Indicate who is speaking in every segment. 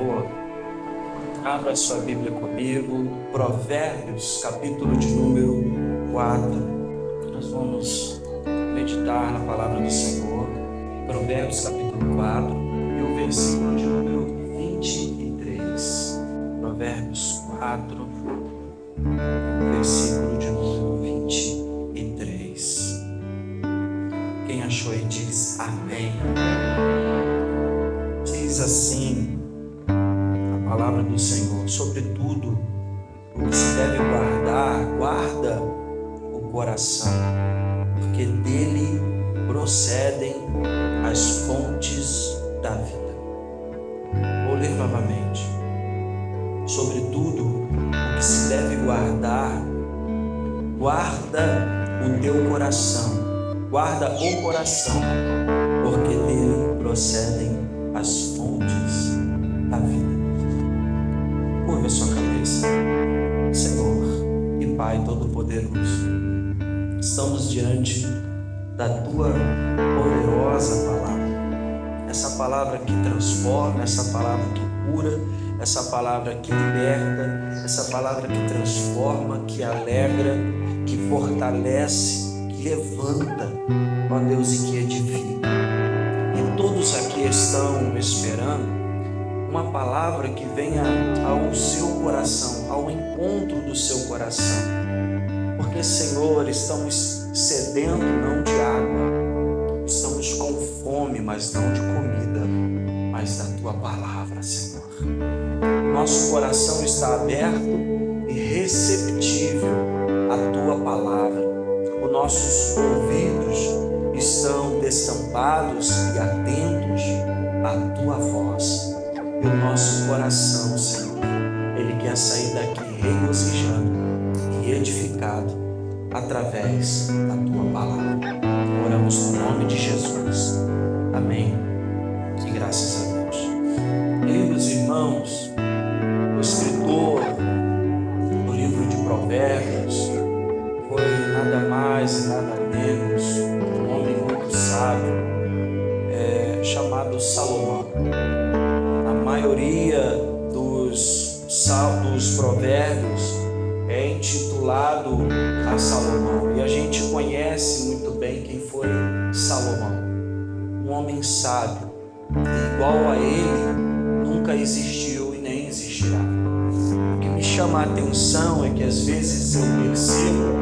Speaker 1: favor, abra sua Bíblia comigo, Provérbios, capítulo de número 4. Nós vamos meditar na palavra do Senhor. Provérbios, capítulo 4, e o versículo de número 23. Provérbios 4, versículo de número 23. Quem achou aí diz amém. Diz assim a palavra do Senhor: sobretudo o que se deve guardar, guarda o coração, porque dele procedem as fontes da vida. Vou ler novamente. Sobretudo o que se deve guardar, guarda o teu coração, guarda o coração, porque dele procedem as fontes da vida. Curva a sua cabeça. Senhor e Pai Todo-Poderoso, estamos diante da Tua poderosa palavra. Essa palavra que transforma, essa palavra que cura, essa palavra que liberta, essa palavra que transforma, que alegra, que fortalece, que levanta, ó Deus, e que edifica. E todos aqui estão esperando uma palavra que venha ao seu coração, ao encontro do seu coração. Porque, Senhor, estamos sedento não de água, estamos com fome, mas não de comida, mas da Tua palavra, Senhor. Nosso coração está aberto e receptível à Tua palavra. Os nossos ouvidos estão destampados e atentos à Tua voz. E o nosso coração, Senhor, ele quer sair daqui regozijado e edificado através da Tua palavra. Oramos no nome de Jesus. Amém. E graças a Deus. Queridos irmãos, o escritor do livro de Provérbios foi nada mais e nada menos um homem muito sábio, chamado Salomão. A maioria dos provérbios é intitulado a Salomão, e a gente conhece muito bem quem foi Salomão. Um homem sábio, igual a ele nunca existiu e nem existirá. O que me chama a atenção é que às vezes eu percebo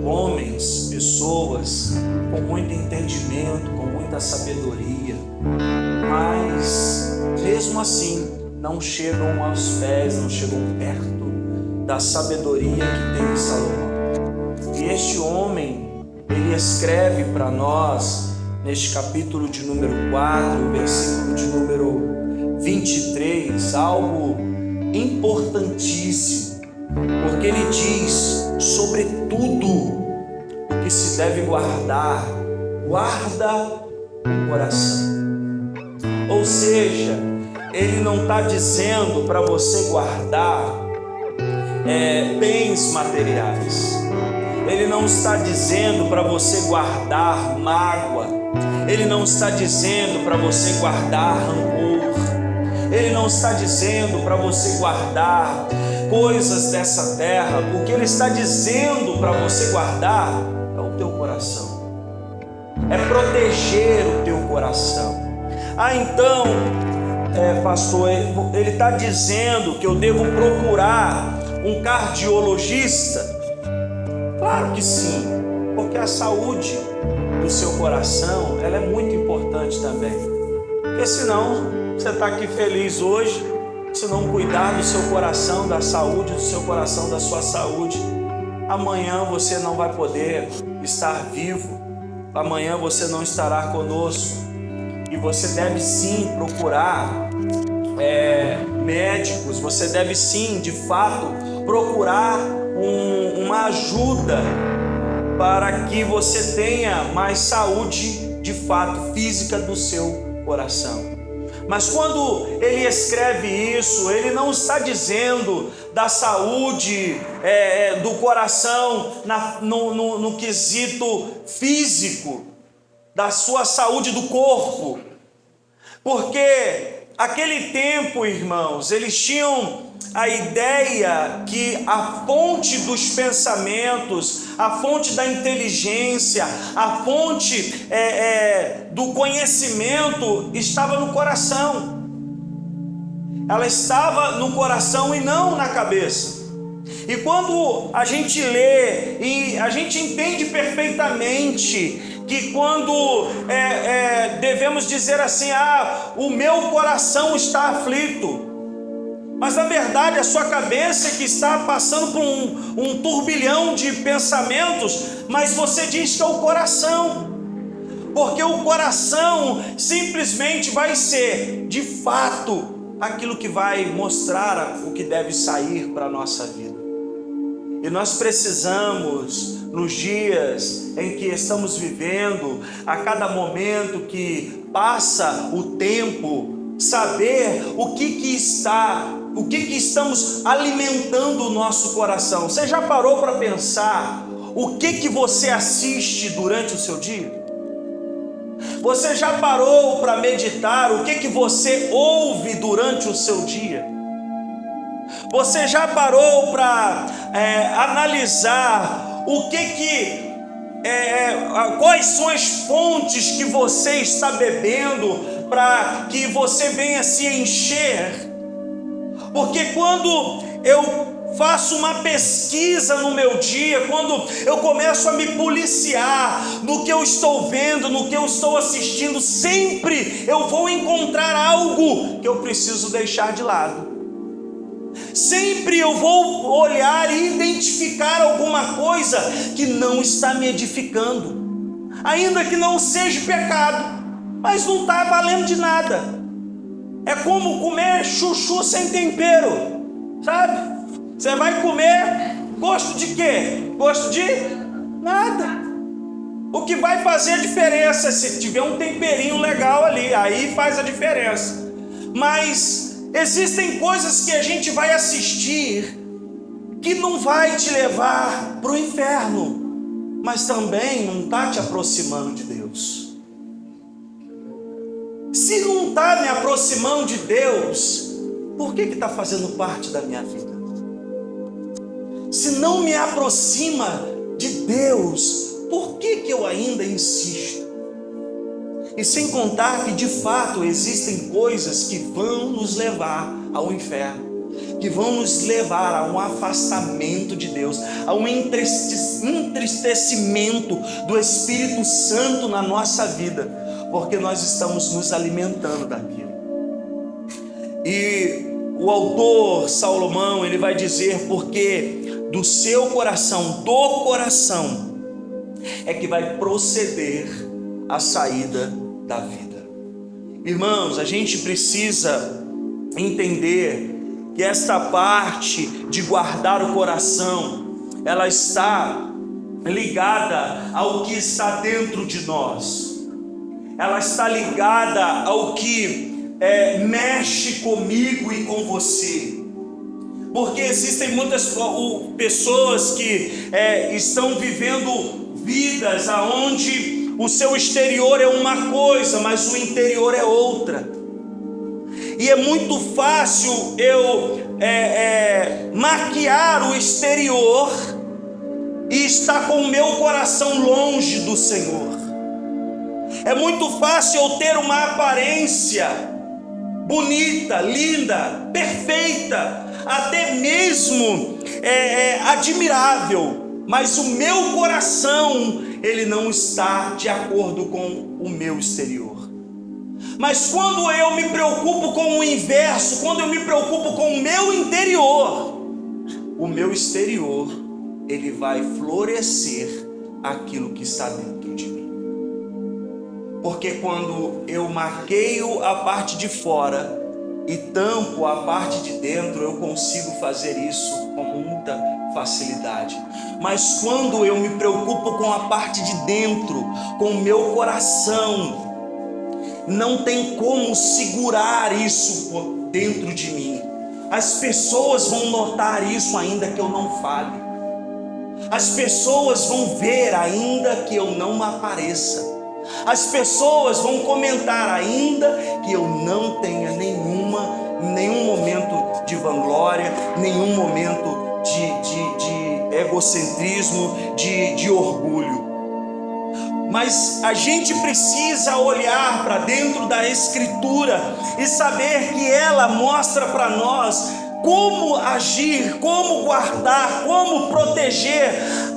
Speaker 1: homens, pessoas com muito entendimento, com muita sabedoria, mas mesmo assim não chegam aos pés, não chegam perto da sabedoria que tem Salomão. E este homem, ele escreve para nós neste capítulo de número 4, versículo de número 23, algo importantíssimo, porque ele diz: sobretudo o que se deve guardar, guarda o coração. Ou seja, ele não está dizendo para você guardar bens materiais. Ele não está dizendo para você guardar mágoa. Ele não está dizendo para você guardar rancor. Ele não está dizendo para você guardar coisas dessa terra. O que ele está dizendo para você guardar é o teu coração. É proteger o teu coração. Então, pastor, ele está dizendo que eu devo procurar um cardiologista? Claro que sim, porque a saúde do seu coração, ela é muito importante também. Porque senão você está aqui feliz hoje, se não cuidar do seu coração, da saúde do seu coração, da sua saúde, amanhã você não vai poder estar vivo, amanhã você não estará conosco. E você deve sim procurar médicos, você deve sim, de fato, procurar uma ajuda para que você tenha mais saúde, de fato, física do seu coração. Mas quando ele escreve isso, ele não está dizendo da saúde do coração no quesito físico, da sua saúde do corpo, porque Aquele tempo, irmãos, eles tinham a ideia que a fonte dos pensamentos, a fonte da inteligência, a fonte do conhecimento estava no coração. Ela estava no coração e não na cabeça. E quando a gente lê e a gente entende perfeitamente que quando devemos dizer assim, o meu coração está aflito, mas na verdade a sua cabeça que está passando por um turbilhão de pensamentos, mas você diz que é o coração, porque o coração simplesmente vai ser, de fato, aquilo que vai mostrar o que deve sair para a nossa vida. E nós precisamos, nos dias em que estamos vivendo, a cada momento que passa o tempo, saber o que estamos alimentando o nosso coração. Você já parou para pensar o que você assiste durante o seu dia? Você já parou para meditar o que você ouve durante o seu dia? Você já parou para analisar quais são as fontes que você está bebendo para que você venha se encher? Porque quando eu faço uma pesquisa no meu dia, quando eu começo a me policiar no que eu estou vendo, no que eu estou assistindo, sempre eu vou encontrar algo que eu preciso deixar de lado. Sempre eu vou olhar e identificar alguma coisa que não está me edificando, ainda que não seja pecado, mas não está valendo de nada. É como comer chuchu sem tempero, sabe? Você vai comer, gosto de quê? Gosto de nada. O que vai fazer a diferença é se tiver um temperinho legal ali, aí faz a diferença. Mas existem coisas que a gente vai assistir que não vai te levar para o inferno, mas também não está te aproximando de Deus. Se não está me aproximando de Deus, por que está fazendo parte da minha vida? Se não me aproxima de Deus, por que eu ainda insisto? E sem contar que de fato existem coisas que vão nos levar ao inferno, que vão nos levar a um afastamento de Deus, a um entristecimento do Espírito Santo na nossa vida, porque nós estamos nos alimentando daquilo. E o autor Salomão, ele vai dizer, porque do seu coração, do coração, é que vai proceder a saída da vida. Irmãos, a gente precisa entender que esta parte de guardar o coração, ela está ligada ao que está dentro de nós. Ela está ligada ao que mexe comigo e com você. Porque existem muitas pessoas que estão vivendo vidas aonde o seu exterior é uma coisa, mas o interior é outra. E é muito fácil eu maquiar o exterior e estar com o meu coração longe do Senhor. É muito fácil eu ter uma aparência bonita, linda, perfeita, até mesmo admirável, mas o meu coração, ele não está de acordo com o meu exterior. Mas quando eu me preocupo com o inverso, quando eu me preocupo com o meu interior, o meu exterior, ele vai florescer aquilo que está dentro de mim. Porque quando eu maqueio a parte de fora e tampo a parte de dentro, eu consigo fazer isso com muita facilidade. Mas quando eu me preocupo com a parte de dentro, com o meu coração, não tem como segurar isso dentro de mim. As pessoas vão notar isso ainda que eu não fale. As pessoas vão ver ainda que eu não apareça. As pessoas vão comentar, ainda que eu não tenha nenhum momento de vanglória, nenhum momento de egocentrismo, de orgulho. Mas a gente precisa olhar para dentro da Escritura e saber que ela mostra para nós como agir, como guardar, como proteger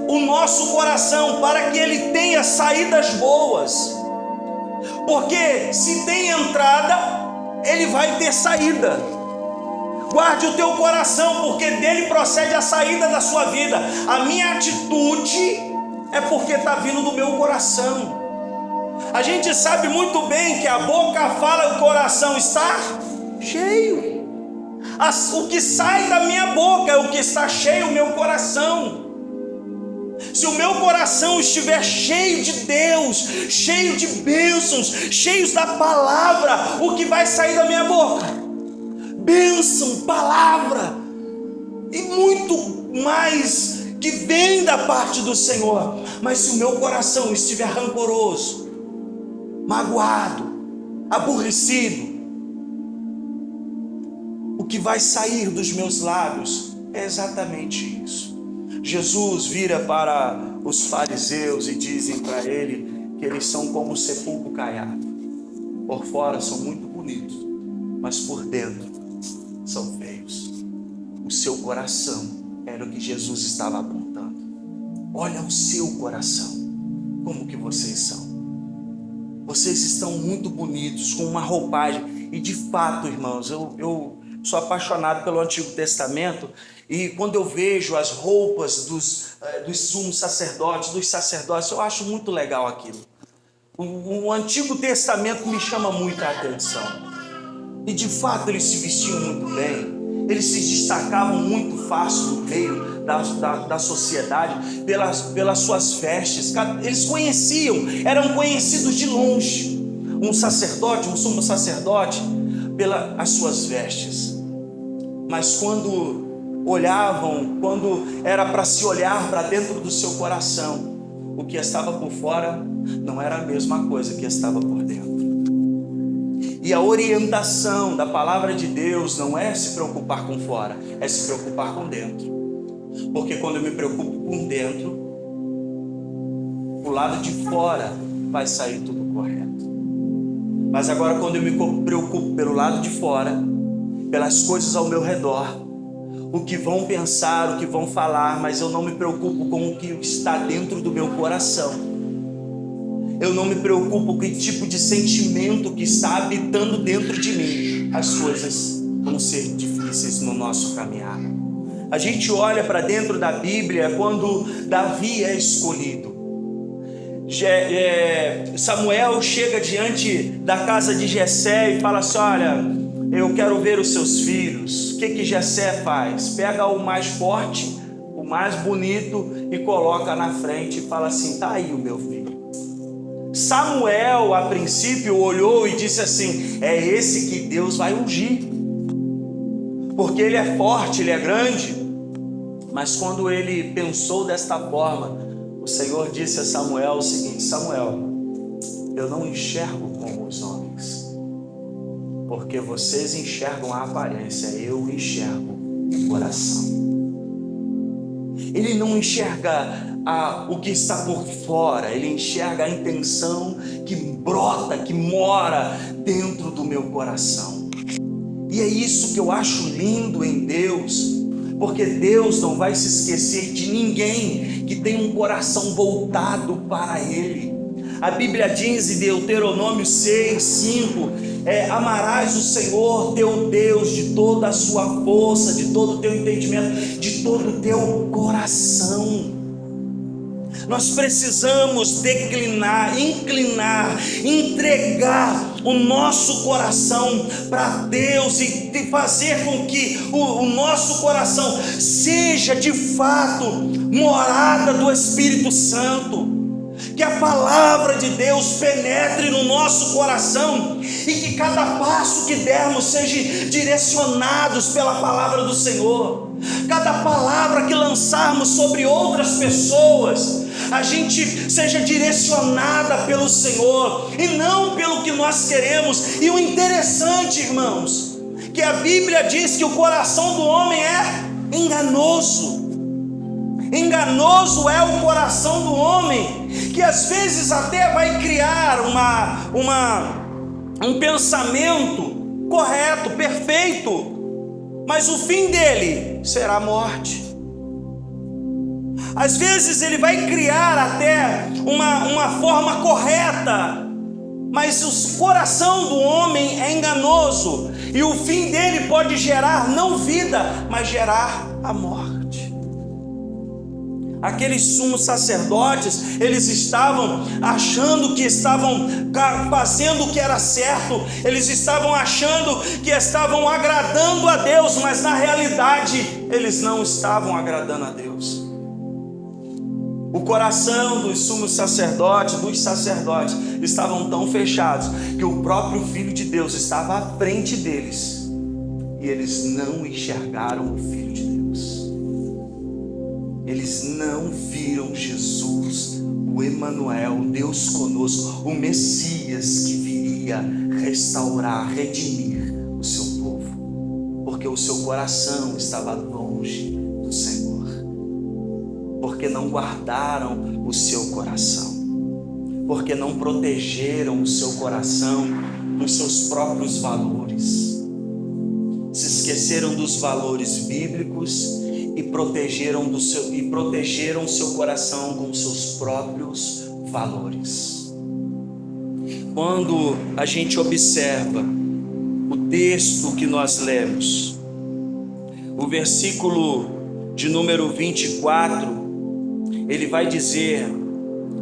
Speaker 1: o nosso coração para que ele tenha saídas boas. Porque se tem entrada, ele vai ter saída. Guarde o teu coração, porque dele procede a saída da sua vida. A minha atitude é porque está vindo do meu coração. A gente sabe muito bem que a boca fala e o coração está cheio. O que sai da minha boca é o que está cheio, o meu coração. Se o meu coração estiver cheio de Deus, cheio de bênçãos, cheios da palavra, o que vai sair da minha boca? Bênção, palavra e muito mais que vem da parte do Senhor. Mas se o meu coração estiver rancoroso, magoado, aborrecido, o que vai sair dos meus lábios é exatamente isso. Jesus vira para os fariseus e dizem para ele que eles são como um sepulcro caiado. Por fora são muito bonitos, mas por dentro são feios. O seu coração era o que Jesus estava apontando. Olha o seu coração, como que vocês são. Vocês estão muito bonitos, com uma roupagem. E de fato, irmãos, eu sou apaixonado pelo Antigo Testamento. E quando eu vejo as roupas dos sumos sacerdotes, dos sacerdotes, eu acho muito legal aquilo. O Antigo Testamento me chama muita atenção. E de fato eles se vestiam muito bem. Eles se destacavam muito fácil no meio da sociedade pelas suas vestes. Eles conheciam, eram conhecidos de longe. Um sacerdote, um sumo sacerdote, pelas suas vestes. Mas quando olhavam, quando era para se olhar para dentro do seu coração, o que estava por fora não era a mesma coisa que estava por dentro. E a orientação da palavra de Deus não é se preocupar com fora, é se preocupar com dentro. Porque quando eu me preocupo com dentro, o lado de fora vai sair tudo correto. Mas agora quando eu me preocupo pelo lado de fora, pelas coisas ao meu redor, o que vão pensar, o que vão falar, mas eu não me preocupo com o que está dentro do meu coração. Eu não me preocupo com que tipo de sentimento que está habitando dentro de mim. As coisas vão ser difíceis no nosso caminhar. A gente olha para dentro da Bíblia quando Davi é escolhido. Samuel chega diante da casa de Jessé e fala assim: olha, eu quero ver os seus filhos. O que Jessé faz? Pega o mais forte, o mais bonito e coloca na frente e fala assim: tá aí o meu filho. Samuel, a princípio, olhou e disse assim: é esse que Deus vai ungir, porque ele é forte, ele é grande. Mas quando ele pensou desta forma, o Senhor disse a Samuel o seguinte: Samuel, eu não enxergo como os homens, porque vocês enxergam a aparência, eu enxergo o coração. Ele não enxerga o que está por fora, ele enxerga a intenção que brota, que mora dentro do meu coração. E é isso que eu acho lindo em Deus, porque Deus não vai se esquecer de ninguém que tem um coração voltado para Ele. A Bíblia diz em Deuteronômio 6:5: amarás o Senhor teu Deus de toda a sua força, de todo o teu entendimento, de todo o teu coração. Nós precisamos inclinar, entregar o nosso coração para Deus e fazer com que o nosso coração seja de fato morada do Espírito Santo. Que a palavra de Deus penetre no nosso coração e que cada passo que dermos seja direcionados pela palavra do Senhor. Cada palavra que lançarmos sobre outras pessoas, a gente seja direcionada pelo Senhor e não pelo que nós queremos. E o interessante, irmãos, que a Bíblia diz que o coração do homem é enganoso. Enganoso é o coração do homem, que às vezes até vai criar um pensamento correto, perfeito, mas o fim dele será a morte. Às vezes ele vai criar até uma forma correta, mas o coração do homem é enganoso, e o fim dele pode gerar não vida, mas gerar a morte. Aqueles sumos sacerdotes, eles estavam achando que estavam fazendo o que era certo, eles estavam achando que estavam agradando a Deus, mas na realidade eles não estavam agradando a Deus. O coração dos sumos sacerdotes, estavam tão fechados que o próprio Filho de Deus estava à frente deles e eles não enxergaram o Filho de Deus. Eles não viram Jesus, o Emanuel, Deus conosco, o Messias que viria restaurar, redimir o seu povo, porque o seu coração estava longe do Senhor, porque não guardaram o seu coração, porque não protegeram o seu coração nos seus próprios valores, se esqueceram dos valores bíblicos e protegeram o seu coração com seus próprios valores. Quando a gente observa o texto que nós lemos, o versículo de número 24, ele vai dizer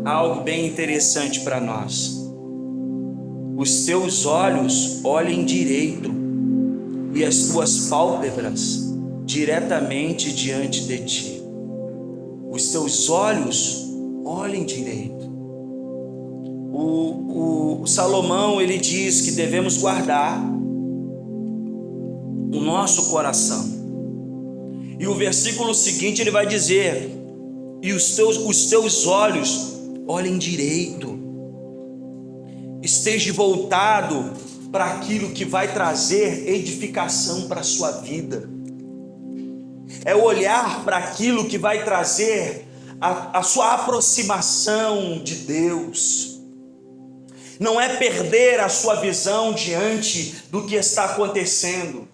Speaker 1: algo bem interessante para nós. Os teus olhos olhem direito e as tuas pálpebras diretamente diante de ti. Os teus olhos olhem direito. O Salomão, ele diz que devemos guardar o nosso coração. E o versículo seguinte ele vai dizer: e os teus olhos olhem direito. Esteja voltado para aquilo que vai trazer edificação para a sua vida. É olhar para aquilo que vai trazer a sua aproximação de Deus. Não é perder a sua visão diante do que está acontecendo.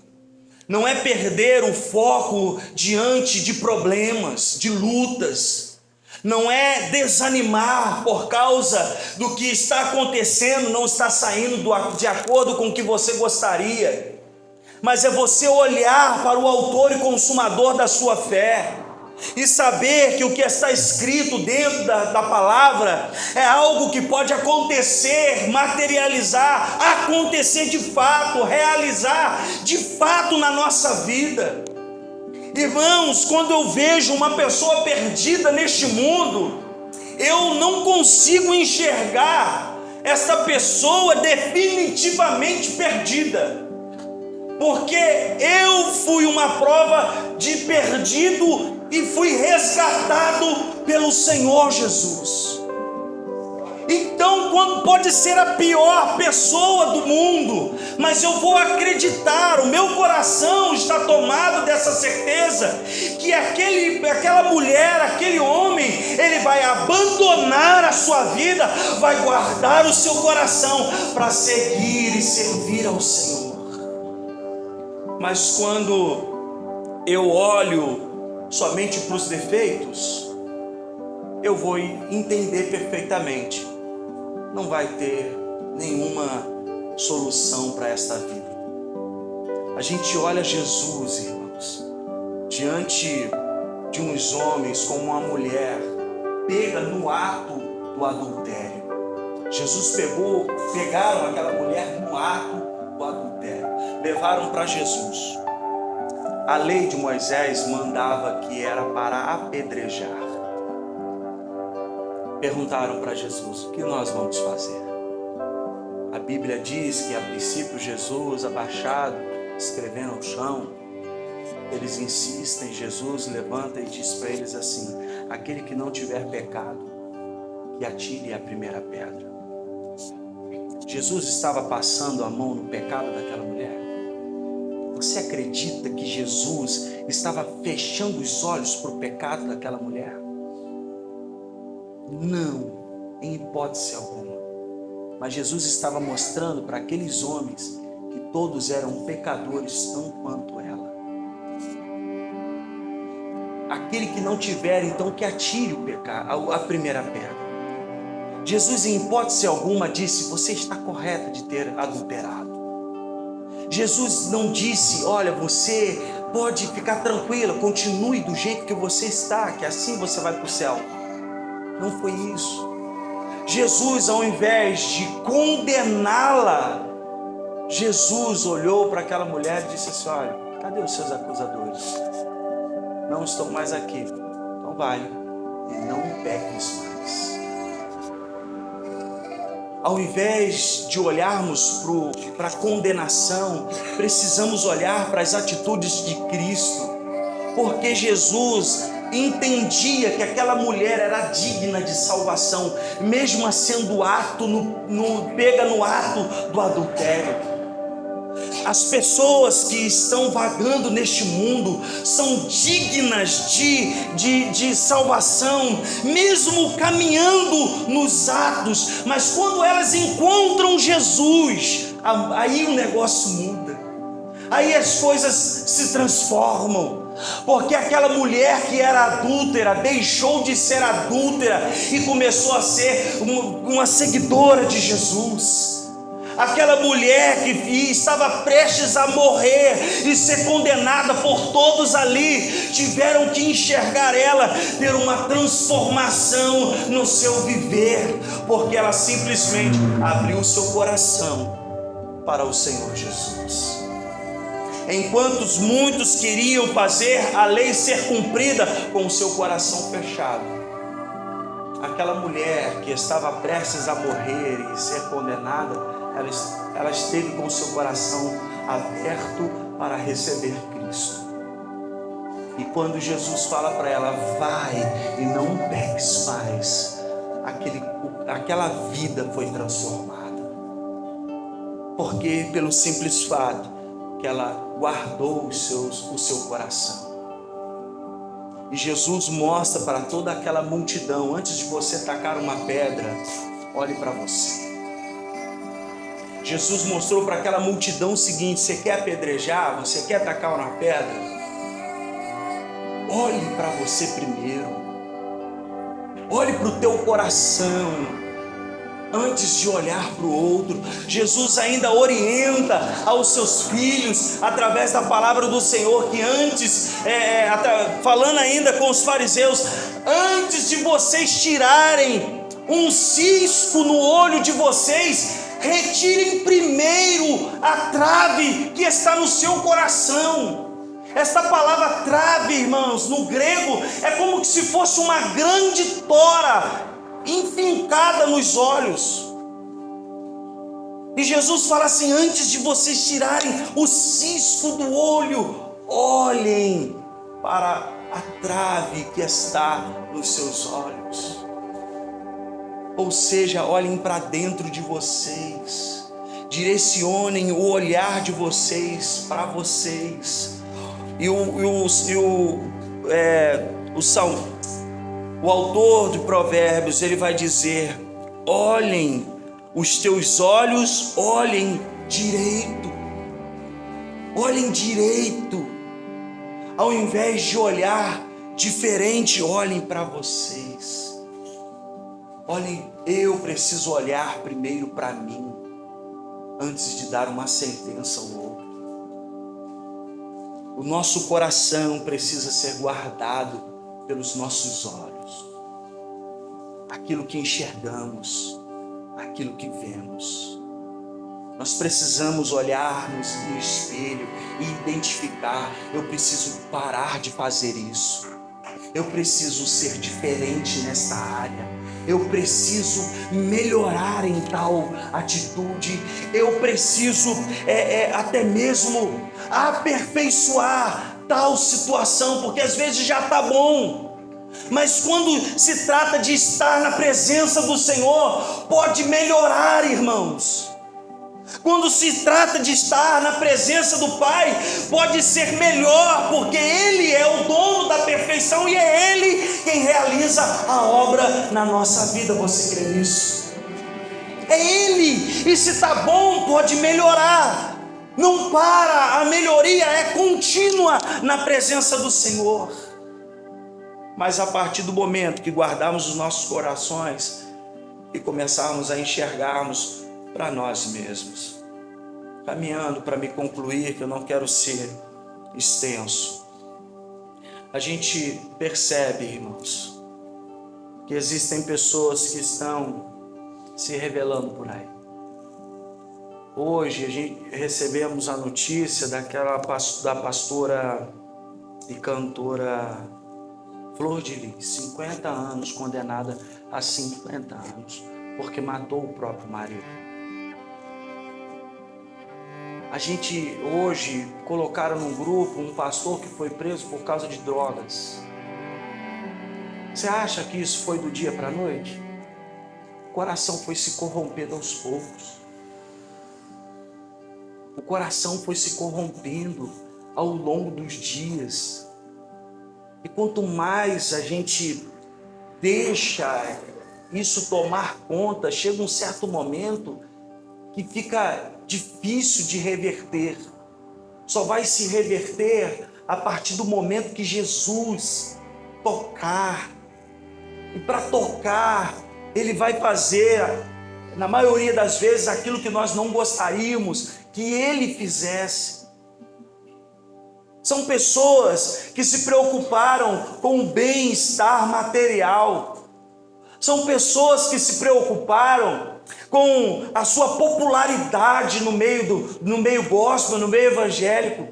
Speaker 1: Não é perder o foco diante de problemas, de lutas. Não é desanimar por causa do que está acontecendo, não está saindo de acordo com o que você gostaria. Mas é você olhar para o autor e consumador da sua fé e saber que o que está escrito dentro da palavra é algo que pode acontecer, materializar, acontecer de fato, realizar de fato na nossa vida. Irmãos, quando eu vejo uma pessoa perdida neste mundo, eu não consigo enxergar essa pessoa definitivamente perdida. Porque eu fui uma prova de perdido e fui resgatado pelo Senhor Jesus. Então, quando pode ser a pior pessoa do mundo, mas eu vou acreditar, o meu coração está tomado dessa certeza, que aquela mulher, aquele homem, ele vai abandonar a sua vida, vai guardar o seu coração para seguir e servir ao Senhor. Mas quando eu olho somente para os defeitos, eu vou entender perfeitamente. Não vai ter nenhuma solução para esta vida. A gente olha Jesus, irmãos, diante de uns homens como uma mulher pega no ato do adultério. Jesus pegaram aquela mulher no ato do adultério, levaram para Jesus. A lei de Moisés mandava que era para apedrejar. Perguntaram para Jesus: o que nós vamos fazer? A Bíblia diz que a princípio Jesus, abaixado, escrevendo no chão, eles insistem. Jesus levanta e diz para eles assim: aquele que não tiver pecado, que atire a primeira pedra. Jesus estava passando a mão no pecado daquela mulher? Você acredita que Jesus estava fechando os olhos para o pecado daquela mulher? Não, em hipótese alguma. Mas Jesus estava mostrando para aqueles homens que todos eram pecadores tão quanto ela. Aquele que não tiver, então, que atire o pecado, a primeira pedra. Jesus, em hipótese alguma, disse: você está correta de ter adulterado. Jesus não disse: olha, você pode ficar tranquila, continue do jeito que você está, que assim você vai para o céu. Não foi isso. Jesus, ao invés de condená-la, Jesus olhou para aquela mulher e disse assim: olha, cadê os seus acusadores? Não estão mais aqui. Então vai e não peques mais. Ao invés de olharmos para a condenação, precisamos olhar para as atitudes de Cristo, porque Jesus entendia que aquela mulher era digna de salvação, mesmo sendo pega no ato do adultério. As pessoas que estão vagando neste mundo são dignas de salvação, mesmo caminhando nos atos, mas quando elas encontram Jesus, aí o negócio muda, aí as coisas se transformam, porque aquela mulher que era adúltera deixou de ser adúltera e começou a ser uma seguidora de Jesus. Aquela mulher que estava prestes a morrer e ser condenada por todos ali, tiveram que enxergar ela, ter uma transformação no seu viver, porque ela simplesmente abriu o seu coração para o Senhor Jesus. Enquanto muitos queriam fazer a lei ser cumprida com o seu coração fechado, aquela mulher que estava prestes a morrer e ser condenada, ela esteve com o seu coração aberto para receber Cristo. E quando Jesus fala para ela: vai e não peques mais, aquela vida foi transformada. Porque pelo simples fato que ela guardou o seu coração. E Jesus mostra para toda aquela multidão: antes de você tacar uma pedra, olhe para você. Jesus mostrou para aquela multidão o seguinte: você quer apedrejar? Você quer tacar uma pedra? Olhe para você primeiro. Olhe para o teu coração antes de olhar para o outro. Jesus ainda orienta aos seus filhos através da palavra do Senhor, que antes, falando ainda com os fariseus, antes de vocês tirarem um cisco no olho de vocês, retirem primeiro a trave que está no seu coração. Esta palavra trave, irmãos, no grego é como se fosse uma grande tora enfincada nos olhos. E Jesus fala assim: antes de vocês tirarem o cisco do olho, olhem para a trave que está nos seus olhos. Ou seja, olhem para dentro de vocês, direcionem o olhar de vocês para vocês. E o autor de Provérbios, ele vai dizer: olhem, os teus olhos olhem direito, olhem direito, ao invés de olhar diferente, olhem para vocês. Olhem, eu preciso olhar primeiro para mim, antes de dar uma sentença ao outro. O nosso coração precisa ser guardado pelos nossos olhos. Aquilo que enxergamos, aquilo que vemos. Nós precisamos olhar no espelho e identificar: eu preciso parar de fazer isso. Eu preciso ser diferente nesta área. Eu preciso melhorar em tal atitude. Eu preciso até mesmo aperfeiçoar tal situação, porque às vezes já está bom. Mas quando se trata de estar na presença do Senhor, pode melhorar, irmãos. Quando se trata de estar na presença do Pai, pode ser melhor, porque Ele é o dono da perfeição e é Ele quem realiza a obra na nossa vida. Você crê nisso? É Ele, e se está bom, pode melhorar. Não para, a melhoria é contínua na presença do Senhor. Mas a partir do momento que guardarmos os nossos corações e começarmos a enxergarmos para nós mesmos, caminhando para me concluir, que eu não quero ser extenso, a gente percebe, irmãos, que existem pessoas que estão se revelando por aí. Hoje recebemos a notícia da pastora e cantora Flor de Lis, 50 anos, condenada a 50 anos, porque matou o próprio marido. A gente hoje colocaram num grupo um pastor que foi preso por causa de drogas. Você acha que isso foi do dia para a noite? O coração foi se corrompendo aos poucos. O coração foi se corrompendo ao longo dos dias. E quanto mais a gente deixa isso tomar conta, chega um certo momento que fica difícil de reverter. Só vai se reverter a partir do momento que Jesus tocar. E para tocar, Ele vai fazer, na maioria das vezes, aquilo que nós não gostaríamos que Ele fizesse. São pessoas que se preocuparam com o bem-estar material. São pessoas que se preocuparam com a sua popularidade no meio gospel, no meio evangélico.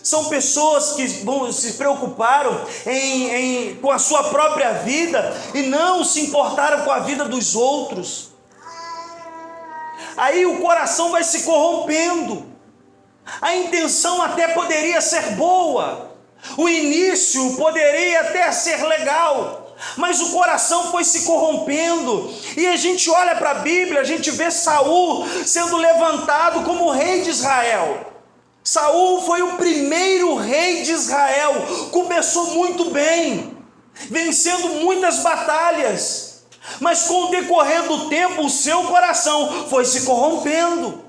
Speaker 1: São pessoas que se preocuparam com a sua própria vida e não se importaram com a vida dos outros. Aí o coração vai se corrompendo. A intenção até poderia ser boa, o início poderia até ser legal, mas o coração foi se corrompendo. E a gente olha para a Bíblia, a gente vê Saul sendo levantado como rei de Israel. Saul foi o primeiro rei de Israel, começou muito bem, vencendo muitas batalhas, mas com o decorrer do tempo o seu coração foi se corrompendo.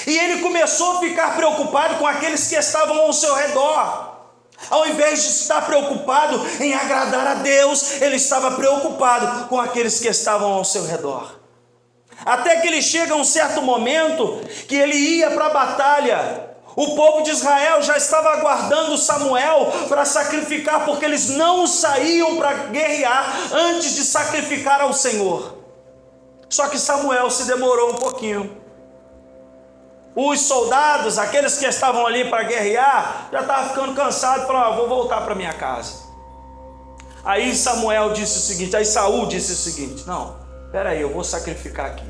Speaker 1: E ele começou a ficar preocupado com aqueles que estavam ao seu redor. Ao invés de estar preocupado em agradar a Deus, ele estava preocupado com aqueles que estavam ao seu redor. Até que ele chega a um certo momento que ele ia para a batalha. O povo de Israel já estava aguardando Samuel para sacrificar, porque eles não saíam para guerrear antes de sacrificar ao Senhor. Só que Samuel se demorou um pouquinho. Os soldados, aqueles que estavam ali para guerrear, já estavam ficando cansados e falaram: vou voltar para minha casa. Aí Saul disse o seguinte: não, peraí, eu vou sacrificar aqui,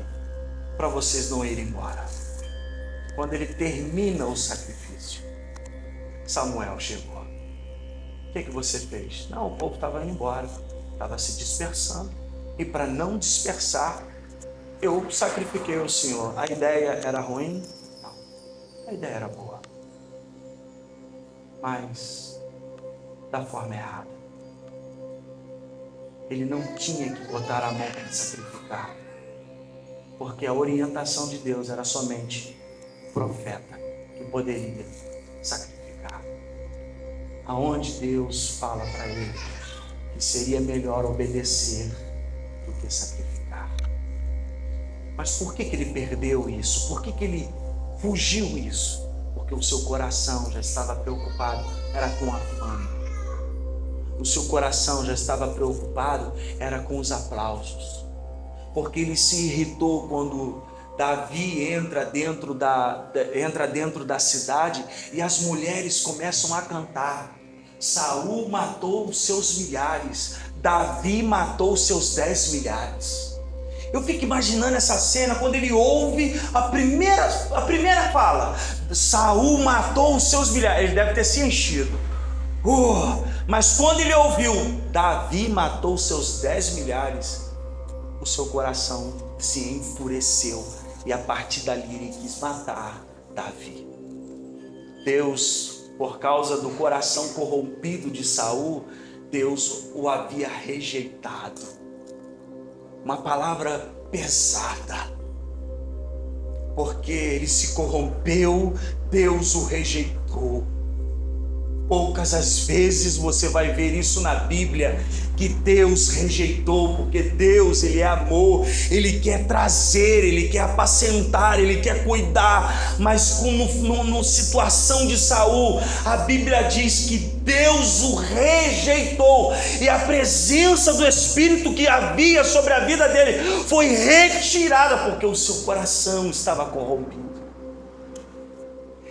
Speaker 1: para vocês não irem embora. Quando ele termina o sacrifício, Samuel chegou. O que você fez? Não, o povo estava indo embora, estava se dispersando, e para não dispersar, eu sacrifiquei o Senhor. A ideia era ruim? A ideia era boa, mas da forma errada. Ele não tinha que botar a mão para sacrificar, porque a orientação de Deus era somente o profeta que poderia sacrificar. Aonde Deus fala para ele que seria melhor obedecer do que sacrificar. Mas por que ele perdeu isso? Por que ele fugiu isso? Porque o seu coração já estava preocupado, era com a fama. O seu coração já estava preocupado, era com os aplausos. Porque ele se irritou quando Davi entra dentro da cidade e as mulheres começam a cantar: Saul matou os seus milhares, Davi matou os seus 10 milhares. Eu fico imaginando essa cena quando ele ouve a primeira fala: Saul matou os seus milhares. Ele deve ter se enchido. Mas quando ele ouviu, Davi matou seus 10 milhares, o seu coração se enfureceu, e a partir dali ele quis matar Davi. Deus, por causa do coração corrompido de Saul, Deus o havia rejeitado. Uma palavra pesada, porque ele se corrompeu, Deus o rejeitou. Poucas as vezes você vai ver isso na Bíblia, que Deus rejeitou, porque Deus, Ele é amor, Ele quer trazer, Ele quer apacentar, Ele quer cuidar, mas como na situação de Saul, a Bíblia diz que Deus o rejeitou, e a presença do Espírito que havia sobre a vida dele foi retirada, porque o seu coração estava corrompido.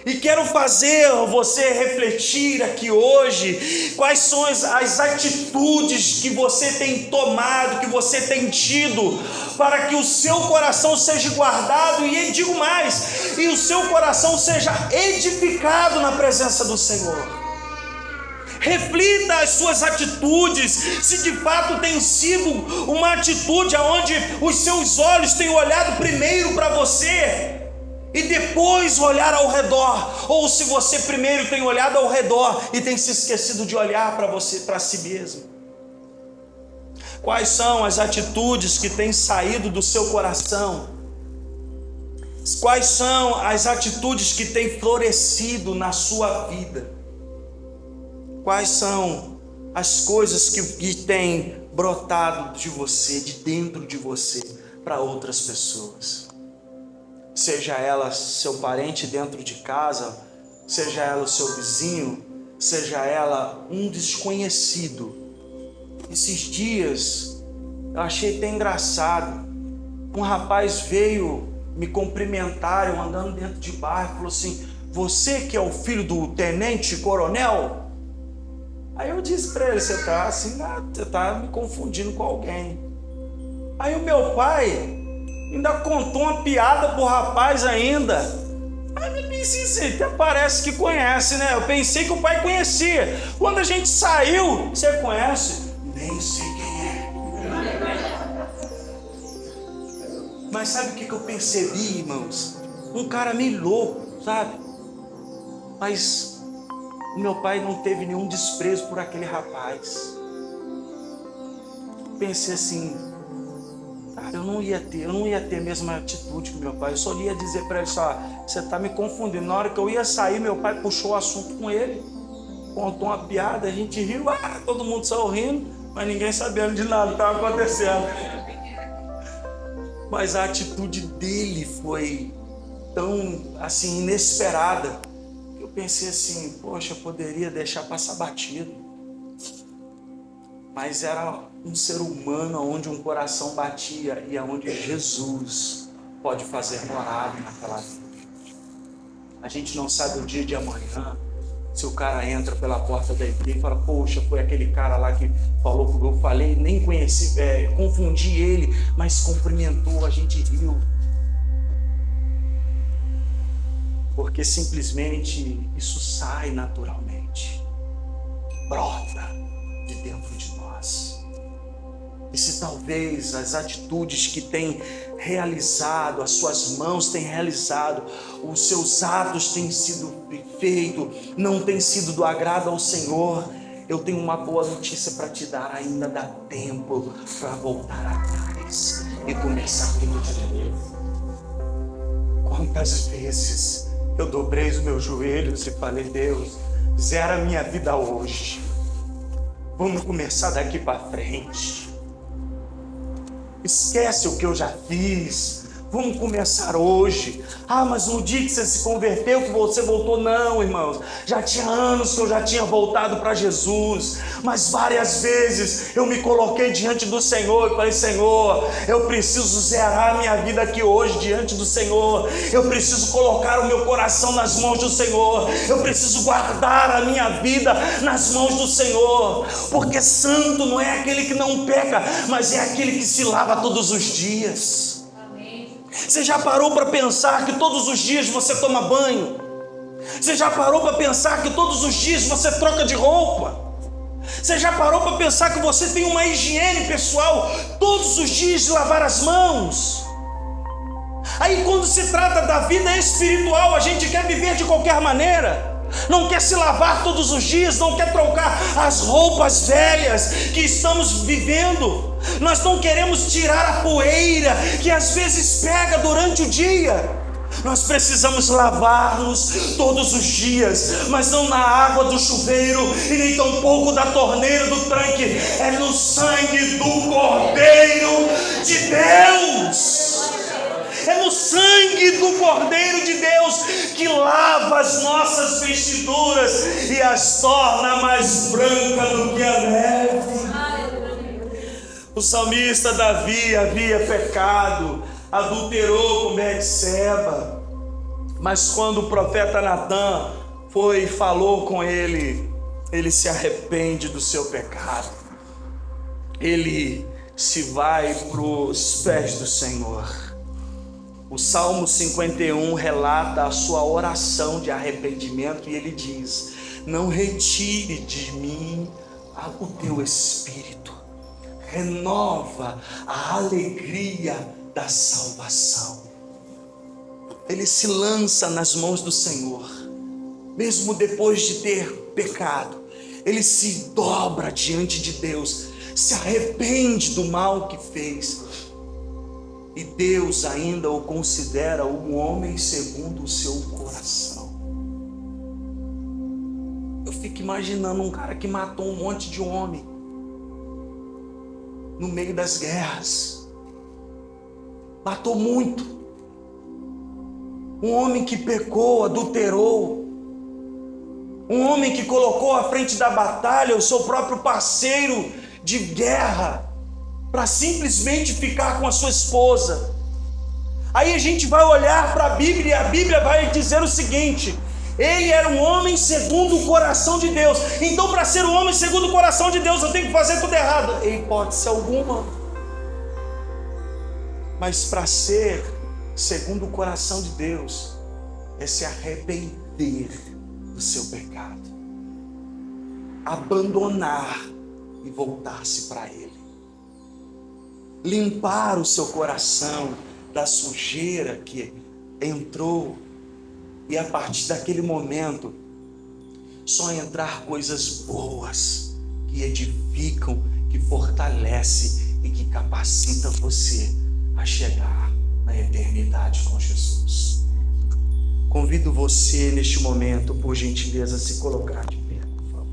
Speaker 1: E quero fazer você refletir aqui hoje, quais são as atitudes que você tem tomado, que você tem tido, para que o seu coração seja guardado, e digo mais, e o seu coração seja edificado na presença do Senhor. Reflita as suas atitudes, se de fato tem sido uma atitude onde os seus olhos têm olhado primeiro para você, e depois olhar ao redor, ou se você primeiro tem olhado ao redor e tem se esquecido de olhar para você, para si mesmo. Quais são as atitudes que têm saído do seu coração? Quais são as atitudes que têm florescido na sua vida? Quais são as coisas que têm brotado de você, de dentro de você, para outras pessoas? Seja ela seu parente dentro de casa, seja ela o seu vizinho, seja ela um desconhecido. Esses dias eu achei até engraçado. Um rapaz veio me cumprimentar, eu andando dentro de bar, e falou assim: você que é o filho do tenente coronel? Aí eu disse para ele: você está me confundindo com alguém. Aí o meu pai ainda contou uma piada pro rapaz ainda. Aí eu pensei assim, até parece que conhece, né? Eu pensei que o pai conhecia. Quando a gente saiu, você conhece? Nem sei quem é. Mas sabe o que eu percebi, irmãos? Um cara meio louco, sabe? Mas o meu pai não teve nenhum desprezo por aquele rapaz. Pensei assim, eu não ia ter a mesma atitude que meu pai. Eu só ia dizer para ele só: você está me confundindo. Na hora que eu ia sair, meu pai puxou o assunto com ele, contou uma piada, a gente riu, todo mundo saiu rindo, mas ninguém sabendo de nada que estava acontecendo. Mas a atitude dele foi tão assim inesperada, que eu pensei assim: poxa, eu poderia deixar passar batido. Mas era um ser humano onde um coração batia, e aonde Jesus pode fazer morada naquela vida. A gente não sabe o dia de amanhã, se o cara entra pela porta da igreja e fala: poxa, foi aquele cara lá que falou que eu falei, nem conheci, confundi ele, mas cumprimentou, a gente riu. Porque simplesmente isso sai naturalmente, brota de dentro de nós. E se talvez as atitudes que tem realizado, as suas mãos têm realizado, os seus atos têm sido feitos, não têm sido do agrado ao Senhor, eu tenho uma boa notícia para te dar: ainda dá tempo para voltar atrás e começar tudo de novo. Quantas vezes eu dobrei os meus joelhos e falei: Deus, zera a minha vida hoje, vamos começar daqui para frente. Esquece o que eu já fiz, vamos começar hoje. Mas no dia que você se converteu, que você voltou, não, irmãos, já tinha anos que eu já tinha voltado para Jesus, mas várias vezes eu me coloquei diante do Senhor e falei: Senhor, eu preciso zerar a minha vida aqui hoje diante do Senhor, eu preciso colocar o meu coração nas mãos do Senhor, eu preciso guardar a minha vida nas mãos do Senhor, porque santo não é aquele que não peca, mas é aquele que se lava todos os dias. Você já parou para pensar que todos os dias você toma banho? Você já parou para pensar que todos os dias você troca de roupa? Você já parou para pensar que você tem uma higiene pessoal todos os dias de lavar as mãos? Aí quando se trata da vida espiritual, a gente quer viver de qualquer maneira, não quer se lavar todos os dias, não quer trocar as roupas velhas que estamos vivendo. Nós não queremos tirar a poeira que às vezes pega durante o dia. Nós precisamos lavar-nos todos os dias, mas não na água do chuveiro e nem tampouco da torneira do tanque, é no sangue do Cordeiro de Deus. É no sangue do Cordeiro de Deus que lava as nossas vestiduras e as torna mais brancas do que a neve. O salmista Davi havia pecado, adulterou com Betseba, mas quando o profeta Natã foi e falou com ele, ele se arrepende do seu pecado, ele se vai para os pés do Senhor. O Salmo 51 relata a sua oração de arrependimento e ele diz: não retire de mim o teu espírito, renova a alegria da salvação. Ele se lança nas mãos do Senhor, mesmo depois de ter pecado, ele se dobra diante de Deus, se arrepende do mal que fez, e Deus ainda o considera um homem segundo o seu coração. Eu fico imaginando um cara que matou um monte de homem no meio das guerras, matou muito, um homem que pecou, adulterou, um homem que colocou à frente da batalha o seu próprio parceiro de guerra para simplesmente ficar com a sua esposa. Aí a gente vai olhar para a Bíblia e a Bíblia vai dizer o seguinte: ele era um homem segundo o coração de Deus. Então, para ser um homem segundo o coração de Deus, eu tenho que fazer tudo errado? Em hipótese alguma. Mas para ser segundo o coração de Deus, é se arrepender do seu pecado, abandonar e voltar-se para Ele, limpar o seu coração da sujeira que entrou, e a partir daquele momento só entrar coisas boas que edificam, que fortalecem e que capacitam você a chegar na eternidade com Jesus. Convido você neste momento, por gentileza, a se colocar de pé, por favor.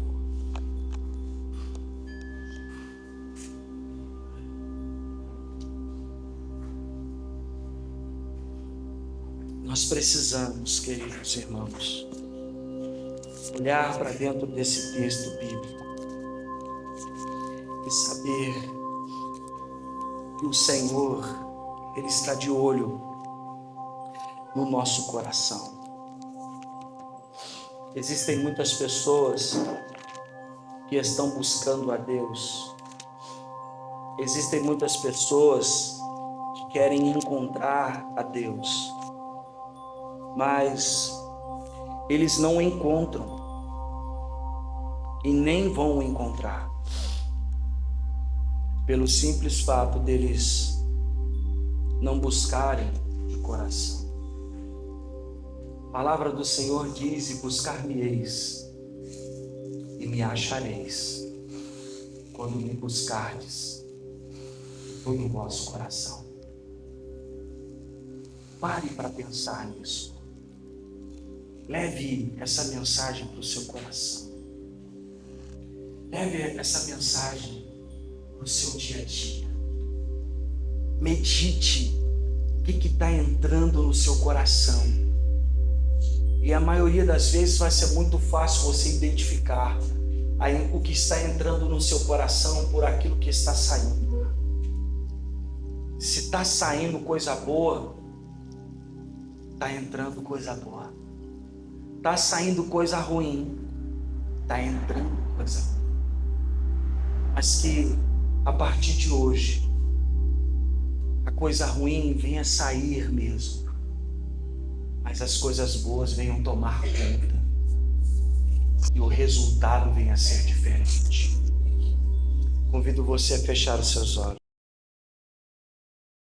Speaker 1: Nós precisamos, queridos irmãos, olhar para dentro desse texto bíblico e saber que o Senhor, Ele está de olho no nosso coração. Existem muitas pessoas que estão buscando a Deus. Existem muitas pessoas que querem encontrar a Deus, mas eles não encontram e nem vão encontrar, pelo simples fato deles não buscarem de coração. A palavra do Senhor diz: e buscar-me-eis e me achareis, quando me buscardes de todo o vosso coração. Pare para pensar nisso. Leve essa mensagem para o seu coração. Leve essa mensagem para o seu dia a dia. Medite o que está entrando no seu coração. E a maioria das vezes vai ser muito fácil você identificar o que está entrando no seu coração por aquilo que está saindo. Se está saindo coisa boa, está entrando coisa boa. Está saindo coisa ruim, está entrando coisa ruim. Mas que a partir de hoje a coisa ruim venha sair mesmo, mas as coisas boas venham tomar conta.
Speaker 2: e o resultado venha a ser diferente. Convido você a fechar os seus olhos.